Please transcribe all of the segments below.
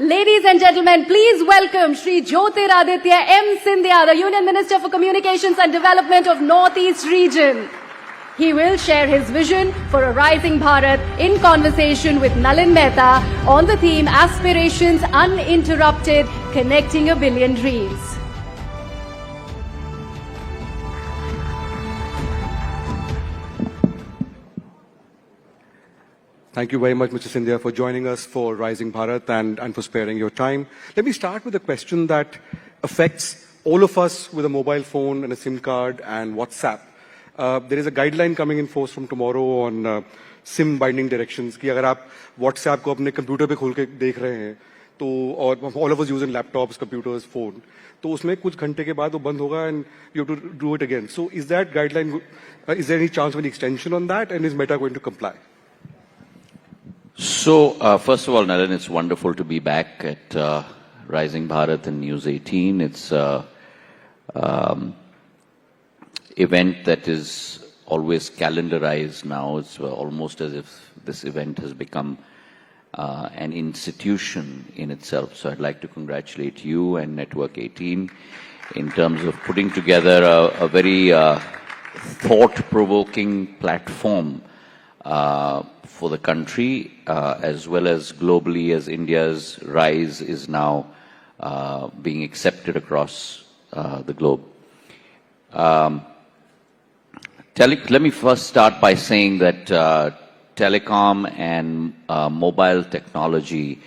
Ladies and gentlemen, please welcome Shri Jyotiraditya M. Scindia, the Union Minister for Communications and Development of Northeast Region. He will share his vision for a rising Bharat in conversation with Nalin Mehta on the theme Aspirations Uninterrupted, Connecting a Billion Dreams. Thank you very much, Mr. Scindia, for joining us for Rising Bharat and for sparing your time. Let me start with a question that affects all of us with a mobile phone and a SIM card and WhatsApp. There is a guideline coming in force from tomorrow on SIM binding directions कि अगर आप WhatsApp को अपने computer पे खोल के देख रहे हैं तो और all of us using laptops, computers, phone तो उसमें कुछ घंटे के बाद वो बंद होगा and you have to do it again. So is that guideline, is there any chance of an extension on that, and is Meta going to comply? So, first of all, Nalin, it's wonderful to be back at Rising Bharat and News 18. It's an event that is always calendarized now. It's almost as if this event has become an institution in itself. So I'd like to congratulate you and Network 18 in terms of putting together a very thought-provoking platform for the country, as well as globally, as India's rise is now being accepted across the globe. Let me first start by saying that telecom and mobile technology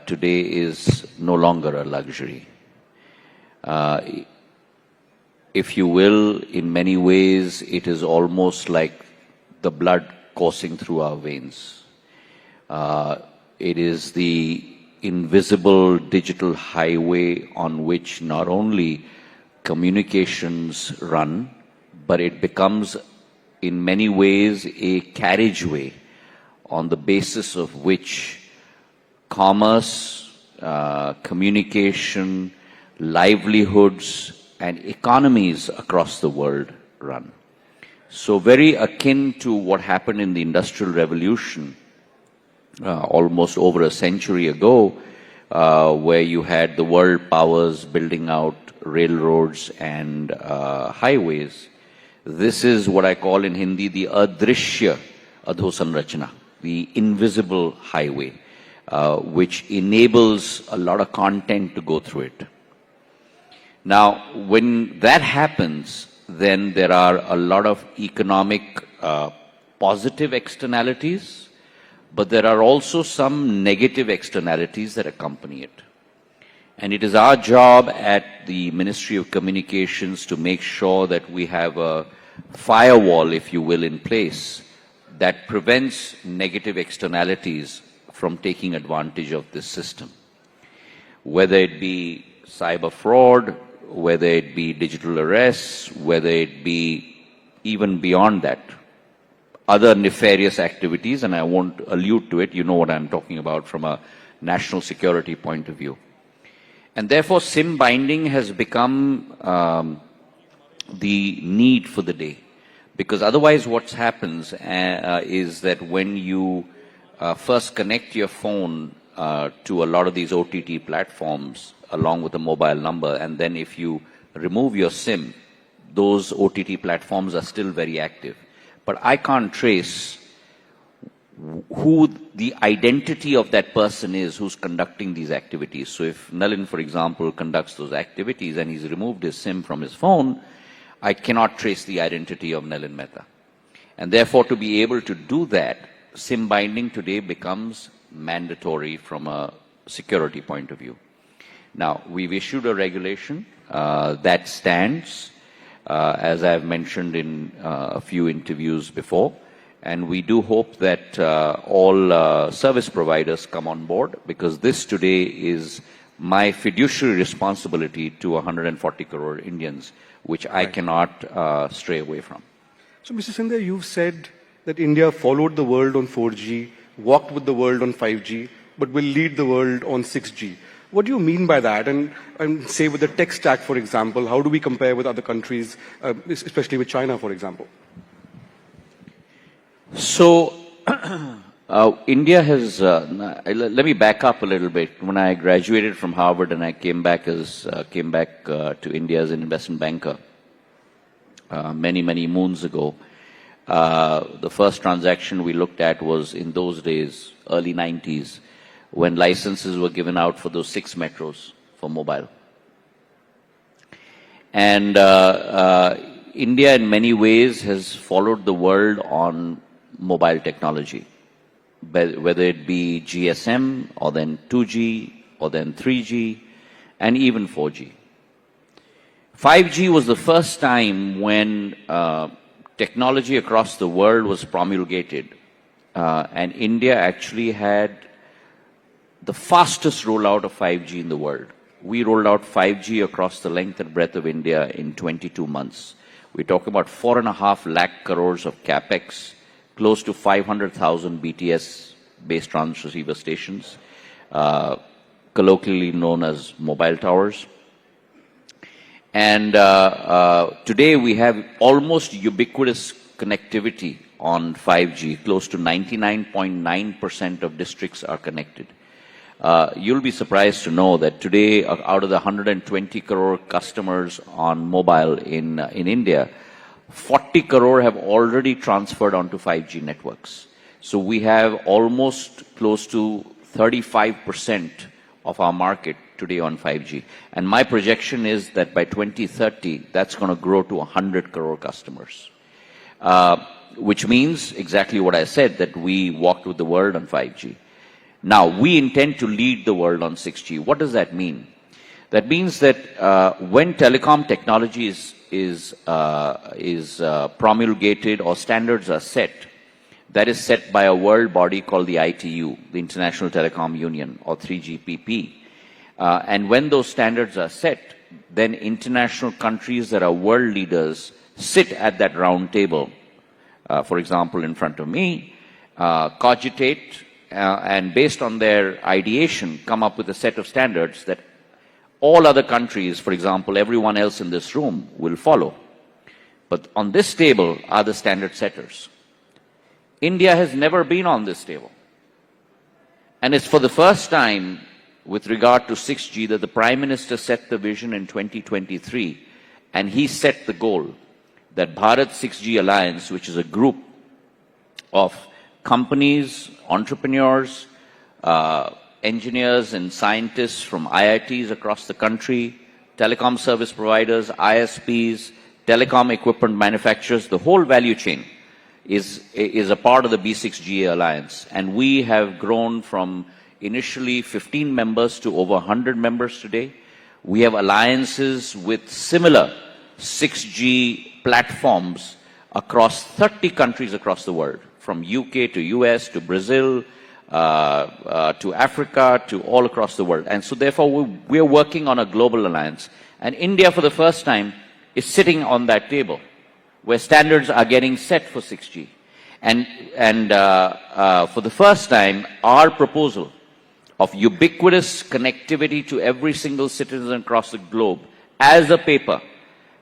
today is no longer a luxury. If you will, in many ways, it is almost like the blood coursing through our veins. It is the invisible digital highway on which not only communications run, but it becomes in many ways a carriageway on the basis of which commerce, communication, livelihoods, and economies across the world run. So very akin to what happened in the Industrial Revolution almost over a century ago, where you had the world powers building out railroads and highways. This is what I call in Hindi the Adrishya Adhosanrachana, the invisible highway, which enables a lot of content to go through it. Now, when that happens, then there are a lot of economic positive externalities, but there are also some negative externalities that accompany it. And it is our job at the Ministry of Communications to make sure that we have a firewall, if you will, in place that prevents negative externalities from taking advantage of this system. Whether it be cyber fraud, whether it be digital arrests, whether it be even beyond that, other nefarious activities, and I won't allude to it, you know what I'm talking about from a national security point of view. And therefore, SIM binding has become the need for the day. Because otherwise what happens is that when you first connect your phone to a lot of these OTT platforms along with a mobile number, and then if you remove your SIM, those OTT platforms are still very active. But I can't trace who the identity of that person is who's conducting these activities. So if Nalin, for example, conducts those activities and he's removed his SIM from his phone, I cannot trace the identity of Nalin Mehta. And therefore, to be able to do that, SIM binding today becomes mandatory from a security point of view. Now, we've issued a regulation that stands, as I've mentioned in a few interviews before, and we do hope that all service providers come on board, because this today is my fiduciary responsibility to 140 crore Indians, which I cannot stray away from. So, Mr. Scindia, you've said that India followed the world on 4G, walked with the world on 5G, but will lead the world on 6G. What do you mean by that? And say with the tech stack, for example, how do we compare with other countries, especially with China, for example? So, India has, let me back up a little bit. When I graduated from Harvard and I came back to India as an investment banker, many moons ago, the first transaction we looked at was in those days, early 90s, when licenses were given out for those 6 metros for mobile. And India in many ways has followed the world on mobile technology, whether it be GSM or then 2G or then 3G and even 4G. 5G was the first time when technology across the world was promulgated, and India actually had the fastest rollout of 5G in the world. We rolled out 5G across the length and breadth of India in 22 months. We talk about 4.5 lakh crores of capex, close to 500,000 BTS base transceiver stations, colloquially known as mobile towers. And today we have almost ubiquitous connectivity on 5G. Close to 99.9% of districts are connected. You'll be surprised to know that today, out of the 120 crore customers on mobile in India, 40 crore have already transferred onto 5G networks. So we have almost close to 35% of our market today on 5G. And my projection is that by 2030, that's going to grow to 100 crore customers. Which means exactly what I said, that we walked with the world on 5G. Now, we intend to lead the world on 6G. What does that mean? That means that when telecom technology is promulgated or standards are set, that is set by a world body called the ITU, the International Telecom Union, or 3GPP. And when those standards are set, then international countries that are world leaders sit at that round table, for example, in front of me, cogitate, and based on their ideation, come up with a set of standards that all other countries, for example, everyone else in this room, will follow. But on this table are the standard setters. India has never been on this table. And it's for the first time with regard to 6G that the Prime Minister set the vision in 2023, and he set the goal that Bharat 6G Alliance, which is a group of companies, entrepreneurs, engineers and scientists from IITs across the country, telecom service providers, ISPs, telecom equipment manufacturers, the whole value chain is a part of the B6G Alliance. And we have grown from initially 15 members to over 100 members today. We have alliances with similar 6G platforms across 30 countries across the world, from UK to US to Brazil, to Africa, to all across the world. And so therefore we are working on a global alliance. And India for the first time is sitting on that table where standards are getting set for 6G. And for the first time, our proposal of ubiquitous connectivity to every single citizen across the globe as a paper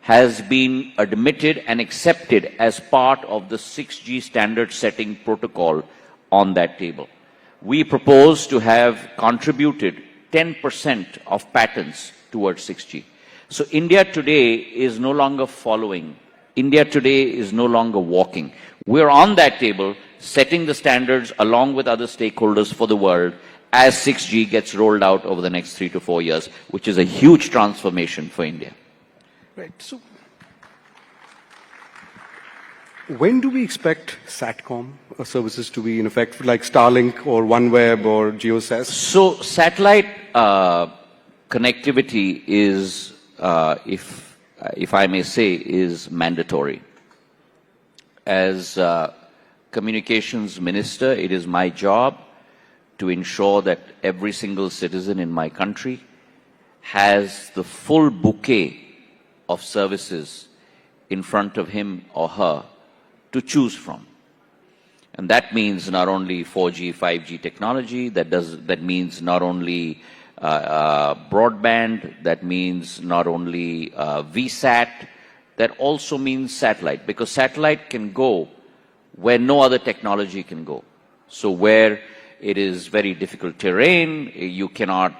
has been admitted and accepted as part of the 6G standard setting protocol on that table. We propose to have contributed 10% of patents towards 6G. So India today is no longer following. India today is no longer walking. We're on that table, setting the standards along with other stakeholders for the world as 6G gets rolled out over the next 3 to 4 years, which is a huge transformation for India. Right. So, when do we expect SATCOM services to be in effect, like Starlink or OneWeb or GeoSAS? So, satellite connectivity is, if I may say, is mandatory. As communications minister, it is my job to ensure that every single citizen in my country has the full bouquet of services in front of him or her to choose from. And that means not only 4G, 5G technology, that means not only broadband, that means not only VSAT, that also means satellite, because satellite can go where no other technology can go. So where it is very difficult terrain, you cannot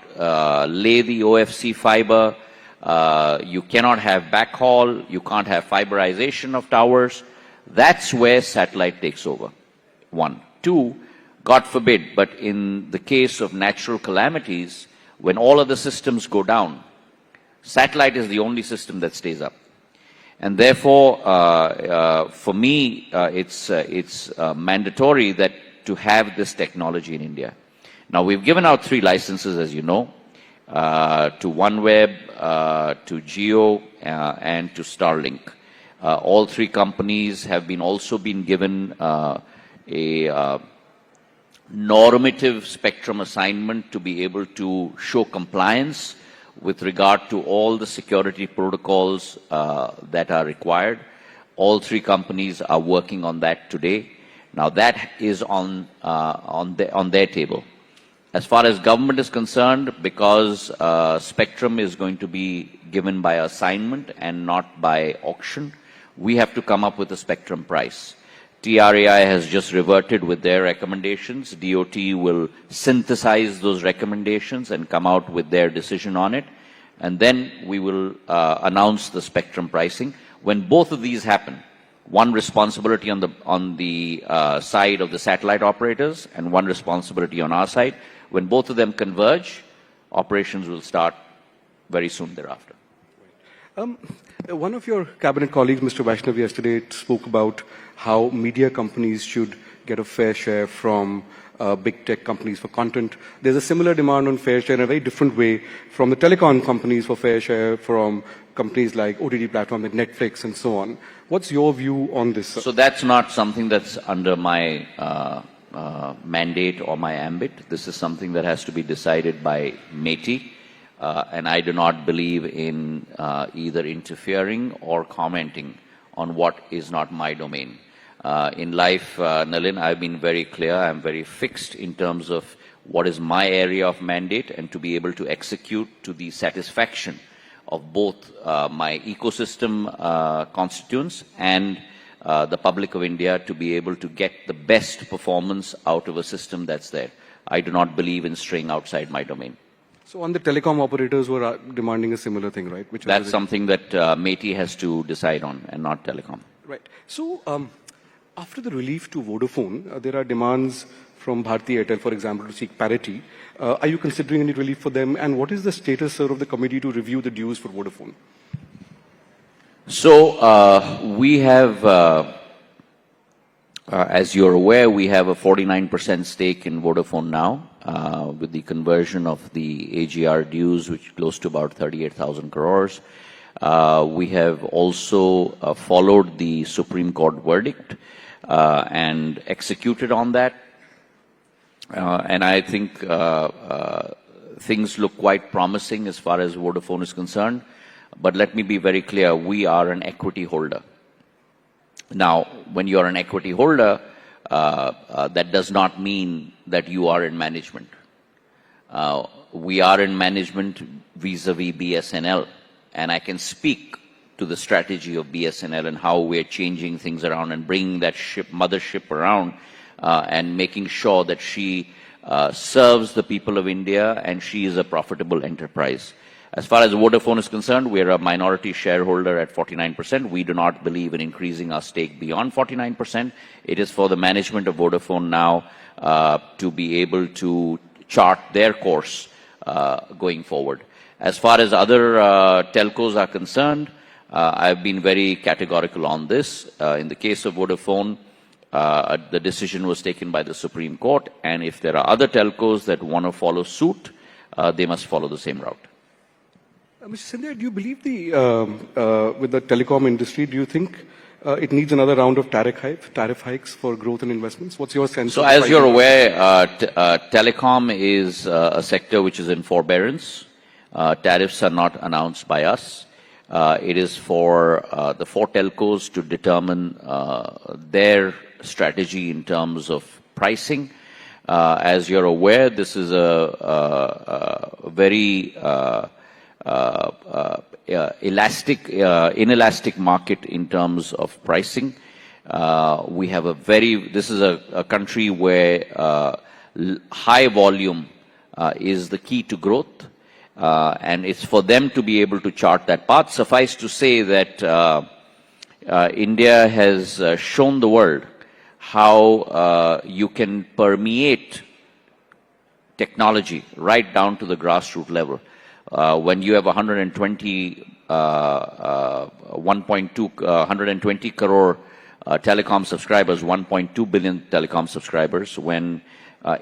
lay the OFC fiber, you cannot have backhaul, you can't have fiberization of towers. That's where satellite takes over. One. Two, God forbid, but in the case of natural calamities, when all other systems go down, satellite is the only system that stays up. And therefore, for me, it's mandatory that to have this technology in India. Now, we've given out 3 licenses, as you know, to OneWeb, to Jio, and to Starlink. All 3 companies have also been given a normative spectrum assignment to be able to show compliance with regard to all the security protocols that are required. All 3 companies are working on that today. Now that is on their table. As far as government is concerned, because spectrum is going to be given by assignment and not by auction, we have to come up with a spectrum price. TRAI has just reverted with their recommendations. DOT will synthesize those recommendations and come out with their decision on it. And then we will announce the spectrum pricing. When both of these happen, one responsibility on the side of the satellite operators and one responsibility on our side. When both of them converge, operations will start very soon thereafter. One of your cabinet colleagues, Mr. Vaishnav, yesterday spoke about how media companies should get a fair share from big tech companies for content. There's a similar demand on fair share in a very different way from the telecom companies for fair share from companies like OTT platforms like Netflix and so on. What's your view on this? So that's not something that's under my mandate or my ambit. This is something that has to be decided by MeitY. And I do not believe in either interfering or commenting on what is not my domain. In life, Nalin, I've been very clear, I'm very fixed in terms of what is my area of mandate and to be able to execute to the satisfaction of both my ecosystem constituents and the public of India to be able to get the best performance out of a system that's there. I do not believe in straying outside my domain. So on the telecom operators who are demanding a similar thing, right? That's something that MeitY has to decide on and not telecom. Right. So after the relief to Vodafone, there are demands from Bharti Airtel, for example, to seek parity. Are you considering any relief for them? And what is the status, sir, of the committee to review the dues for Vodafone? So we have, as you're aware, we have a 49% stake in Vodafone now. With the conversion of the AGR dues, which is close to about 38,000 crores. We have also followed the Supreme Court verdict and executed on that. And I think things look quite promising as far as Vodafone is concerned. But let me be very clear, we are an equity holder. Now, when you are an equity holder, that does not mean that you are in management. We are in management vis-a-vis BSNL, and I can speak to the strategy of BSNL and how we're changing things around and bringing that mothership around and making sure that she serves the people of India and she is a profitable enterprise. As far as Vodafone is concerned, we are a minority shareholder at 49%. We do not believe in increasing our stake beyond 49%. It is for the management of Vodafone now to be able to chart their course going forward. As far as other telcos are concerned, I've been very categorical on this. In the case of Vodafone, the decision was taken by the Supreme Court, and if there are other telcos that want to follow suit, they must follow the same route. Mr. Scindia, do you believe with the telecom industry, do you think it needs another round of tariff hikes for growth and investments? What's your sense? So as you're aware, telecom is a sector which is in forbearance. Tariffs are not announced by us. It is for the 4 telcos to determine their strategy in terms of pricing. As you're aware, this is a very inelastic market in terms of pricing. We have this is a country where high volume is the key to growth, and it's for them to be able to chart that path. Suffice to say that India has shown the world how you can permeate technology right down to the grassroots level. When you have 120 crore telecom subscribers, 1.2 billion telecom subscribers, when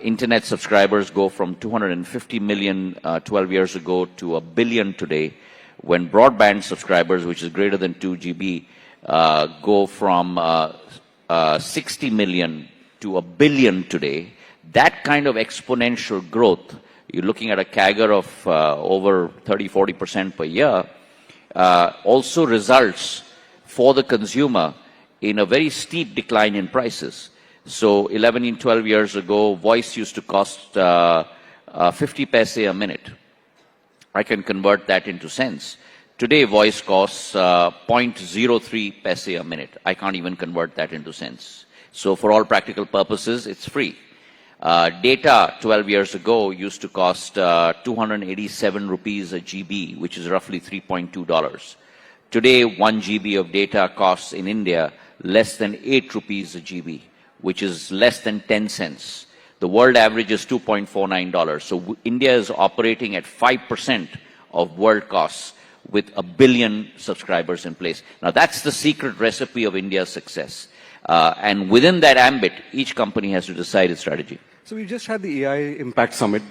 internet subscribers go from 250 million 12 years ago to 1 billion today, when broadband subscribers, which is greater than 2 GB, go from 60 million to 1 billion today, that kind of exponential growth, you're looking at a CAGR of over 30-40% per year, also results for the consumer in a very steep decline in prices. So 11 and 12 years ago, voice used to cost 50 paise a minute. I can convert that into cents. Today, voice costs 0.03 paise a minute. I can't even convert that into cents. So for all practical purposes, it's free. Data 12 years ago used to cost 287 rupees a GB, which is roughly $3.2. Today, 1 GB of data costs in India less than 8 rupees a GB, which is less than 10 cents. The world average is $2.49. So India is operating at 5% of world costs with 1 billion subscribers in place. Now, that's the secret recipe of India's success. And within that ambit, each company has to decide its strategy. So we just had the AI Impact Summit,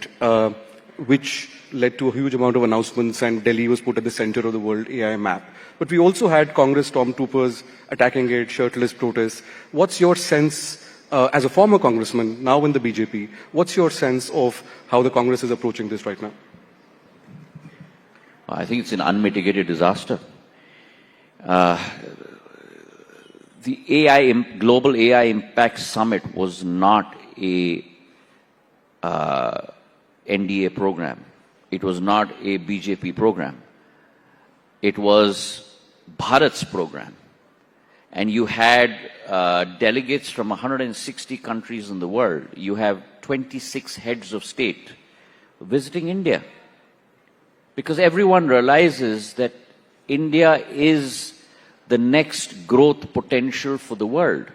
which led to a huge amount of announcements, and Delhi was put at the center of the World AI Map. But we also had Congress stormtroopers attacking it, shirtless protests. What's your sense, as a former congressman, now in the BJP, what's your sense of how the Congress is approaching this right now? I think it's an unmitigated disaster. The Global AI Impact Summit was not a NDA program. It was not a BJP program. It was Bharat's program. And you had delegates from 160 countries in the world. You have 26 heads of state visiting India. Because everyone realizes that India is the next growth potential for the world.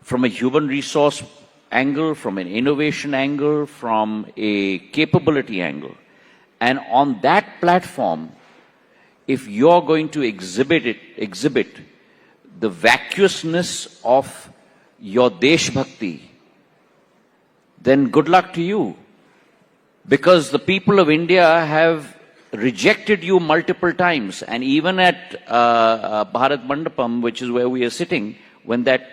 From a human resource angle, from an innovation angle, from a capability angle. And on that platform, if you're going to exhibit the vacuousness of your Desh Bhakti, then good luck to you. Because the people of India have rejected you multiple times. And even at Bharat Mandapam, which is where we are sitting, when that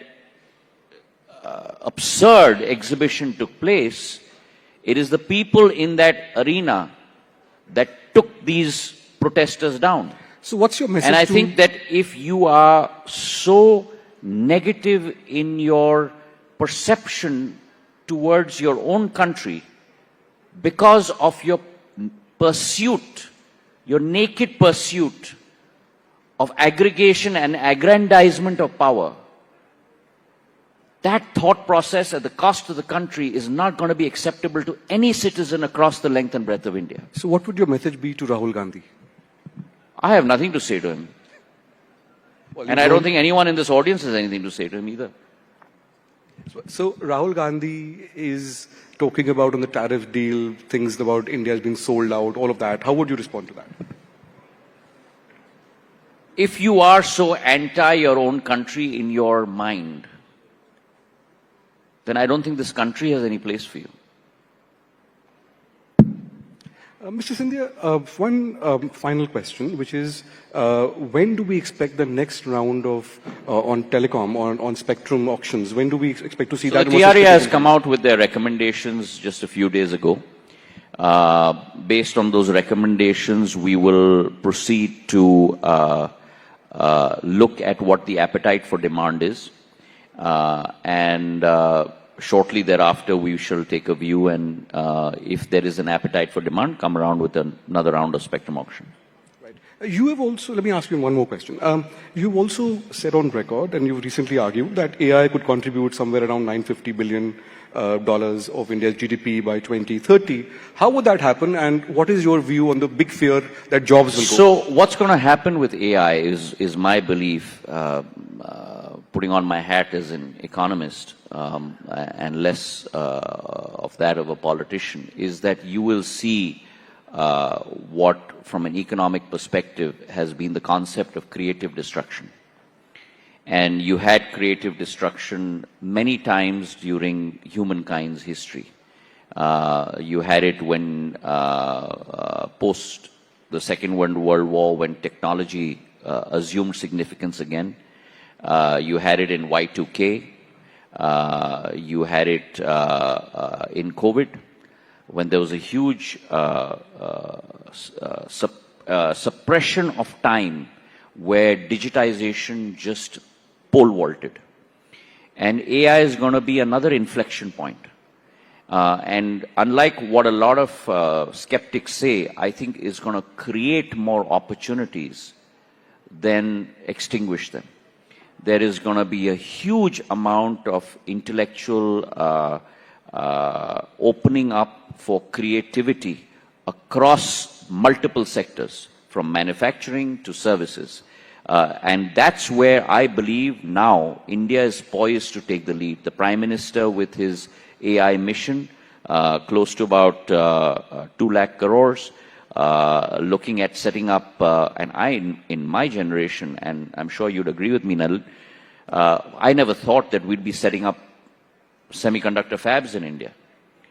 absurd exhibition took place, it is the people in that arena that took these protesters down. So what's your message? And I think that if you are so negative in your perception towards your own country because of your pursuit, your naked pursuit of aggregation and aggrandizement of power, that thought process at the cost of the country is not going to be acceptable to any citizen across the length and breadth of India. So what would your message be to Rahul Gandhi? I have nothing to say to him. Well, and I don't think anyone in this audience has anything to say to him either. So Rahul Gandhi is talking about on the tariff deal, things about India being sold out, all of that. How would you respond to that? If you are so anti your own country in your mind, then I don't think this country has any place for you. Mr. Scindia, one final question, which is, when do we expect the next round of on telecom, on spectrum auctions? When do we expect to see that? The TRA has come out with their recommendations just a few days ago. Based on those recommendations, we will proceed to look at what the appetite for demand is. Shortly thereafter, we shall take a view, and if there is an appetite for demand, come around with another round of spectrum auction. Right. You have also, let me ask you one more question. You've also said on record, and you've recently argued, that AI could contribute somewhere around $950 billion of India's GDP by 2030. How would that happen, and what is your view on the big fear that jobs will go? So what's going to happen with AI is my belief, putting on my hat as an economist and less of that of a politician, is that you will see what, from an economic perspective, has been the concept of creative destruction. And you had creative destruction many times during humankind's history. You had it when, post the Second World War, when technology assumed significance again. You had it in Y2K. You had it in COVID, when there was a huge suppression of time where digitization just pole vaulted. And AI is going to be another inflection point. And unlike what a lot of skeptics say, I think is going to create more opportunities than extinguish them. There is going to be a huge amount of intellectual opening up for creativity across multiple sectors, from manufacturing to services. And that's where I believe now India is poised to take the lead. The Prime Minister, with his AI mission, close to about 2 lakh crores, looking at setting up, and in my generation, and I'm sure you'd agree with me, Nalin, I never thought that we'd be setting up semiconductor fabs in India.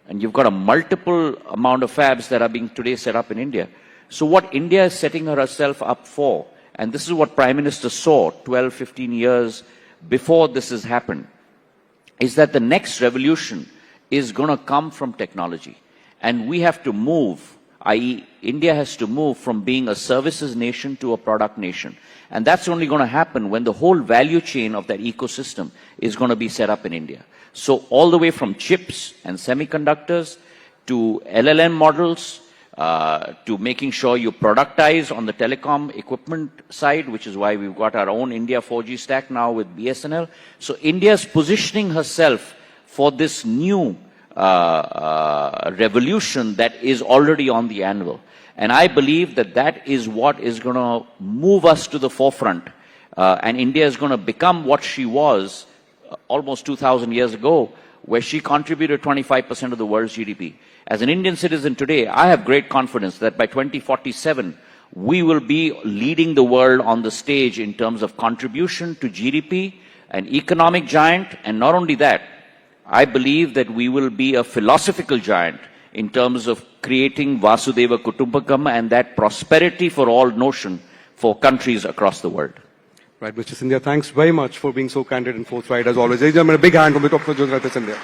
And you've got a multiple amount of fabs that are being today set up in India. So what India is setting herself up for, and this is what Prime Minister saw 12, 15 years before this has happened, is that the next revolution is going to come from technology. And we have to move, i.e. India has to move from being a services nation to a product nation. And that's only going to happen when the whole value chain of that ecosystem is going to be set up in India. So all the way from chips and semiconductors to LLM models, to making sure you productize on the telecom equipment side, which is why we've got our own India 4G stack now with BSNL. So India is positioning herself for this new revolution that is already on the anvil. And I believe that that is what is going to move us to the forefront. And India is going to become what she was almost 2,000 years ago, where she contributed 25% of the world's GDP. As an Indian citizen today, I have great confidence that by 2047, we will be leading the world on the stage in terms of contribution to GDP, an economic giant, and not only that, I believe that we will be a philosophical giant in terms of creating Vasudeva Kutumbakam and that prosperity for all notion for countries across the world. Right, Mr. Scindia, thanks very much for being so candid and forthright as always. Ladies and gentlemen, a big hand from the top of Jyotiradityya Scindia.